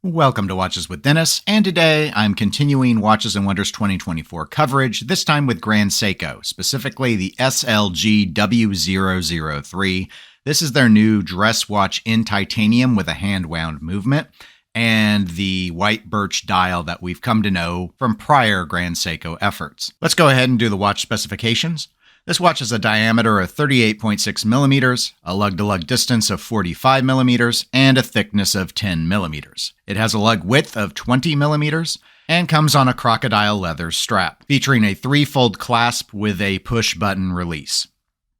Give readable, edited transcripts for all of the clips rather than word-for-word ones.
Welcome to Watches with Dennis, and today I'm continuing Watches and Wonders 2024 coverage, this time with Grand Seiko, specifically the SLGW003. This is their new dress watch in titanium with a hand-wound movement, and the white birch dial that we've come to know from prior Grand Seiko efforts. Let's go ahead and do the watch specifications. This watch has a diameter of 38.6 millimeters, a lug-to-lug distance of 45 millimeters, and a thickness of 10 millimeters. It has a lug width of 20 millimeters and comes on a crocodile leather strap, featuring a three-fold clasp with a push-button release.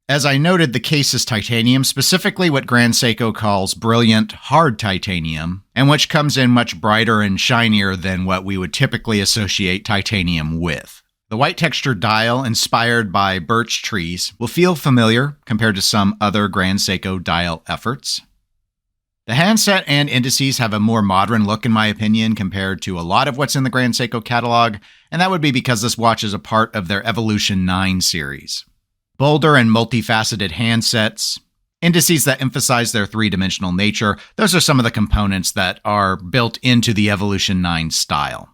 As I noted, the case is titanium, specifically what Grand Seiko calls brilliant hard titanium, and which comes in much brighter and shinier than what we would typically associate titanium with. The white textured dial, inspired by birch trees, will feel familiar compared to some other Grand Seiko dial efforts. The handset and indices have a more modern look, in my opinion, compared to a lot of what's in the Grand Seiko catalog, and that would be because this watch is a part of their Evolution 9 series. Bolder and multifaceted handsets, indices that emphasize their three-dimensional nature, those are some of the components that are built into the Evolution 9 style.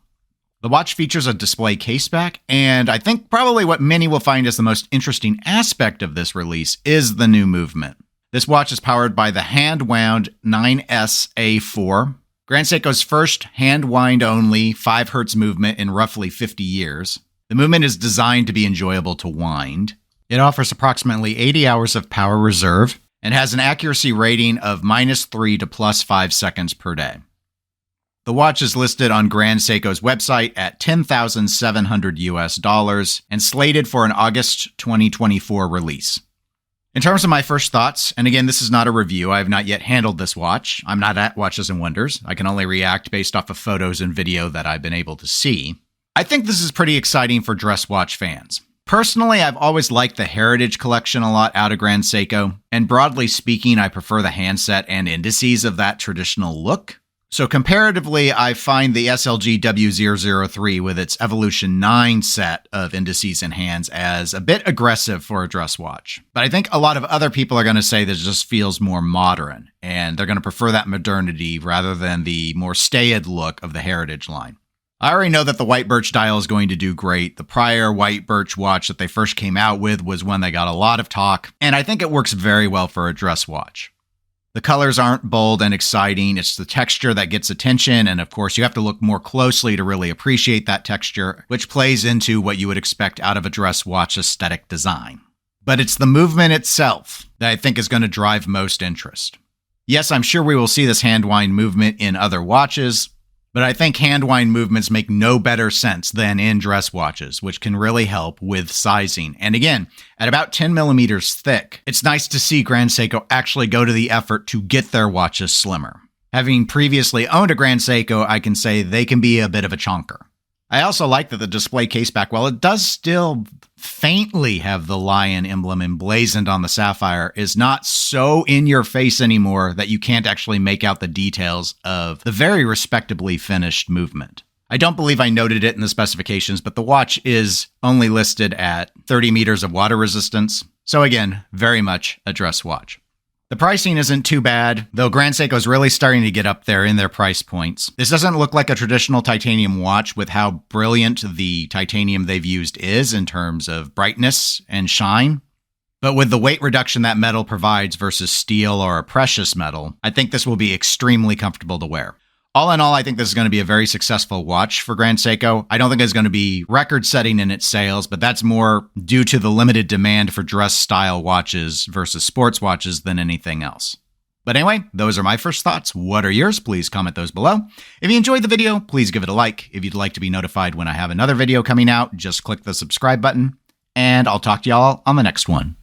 The watch features a display caseback, and I think probably what many will find is the most interesting aspect of this release is the new movement. This watch is powered by the hand-wound 9S-A4, Grand Seiko's first hand-wind-only 5 Hz movement in roughly 50 years. The movement is designed to be enjoyable to wind. It offers approximately 80 hours of power reserve and has an accuracy rating of -3 to +5 seconds per day. The watch is listed on Grand Seiko's website at $10,700 US and slated for an August 2024 release. In terms of my first thoughts, and again, this is not a review, I have not yet handled this watch. I'm not at Watches and Wonders. I can only react based off of photos and video that I've been able to see. I think this is pretty exciting for dress watch fans. Personally, I've always liked the Heritage collection a lot out of Grand Seiko, and broadly speaking, I prefer the handset and indices of that traditional look. So comparatively, I find the SLGW003 with its Evolution 9 set of indices and hands as a bit aggressive for a dress watch. But I think a lot of other people are going to say that it just feels more modern, and they're going to prefer that modernity rather than the more staid look of the Heritage line. I already know that the white birch dial is going to do great. The prior white birch watch that they first came out with was one that got a lot of talk, and I think it works very well for a dress watch. The colors aren't bold and exciting. It's the texture that gets attention, and of course, you have to look more closely to really appreciate that texture, which plays into what you would expect out of a dress watch aesthetic design. But it's the movement itself that I think is going to drive most interest. Yes, I'm sure we will see this hand-wind movement in other watches, but I think hand-wind movements make no better sense than in dress watches, which can really help with sizing. And again, at about 10 millimeters thick, it's nice to see Grand Seiko actually go to the effort to get their watches slimmer. Having previously owned a Grand Seiko, I can say they can be a bit of a chonker. I also like that the display caseback, while it does still faintly have the lion emblem emblazoned on the sapphire, is not so in your face anymore that you can't actually make out the details of the very respectably finished movement. I don't believe I noted it in the specifications, but the watch is only listed at 30 meters of water resistance. So again, very much a dress watch. The pricing isn't too bad, though Grand Seiko is really starting to get up there in their price points. This doesn't look like a traditional titanium watch with how brilliant the titanium they've used is in terms of brightness and shine. But with the weight reduction that metal provides versus steel or a precious metal, I think this will be extremely comfortable to wear. All in all, I think this is going to be a very successful watch for Grand Seiko. I don't think it's going to be record-setting in its sales, but that's more due to the limited demand for dress-style watches versus sports watches than anything else. But anyway, those are my first thoughts. What are yours? Please comment those below. If you enjoyed the video, please give it a like. If you'd like to be notified when I have another video coming out, just click the subscribe button, and I'll talk to y'all on the next one.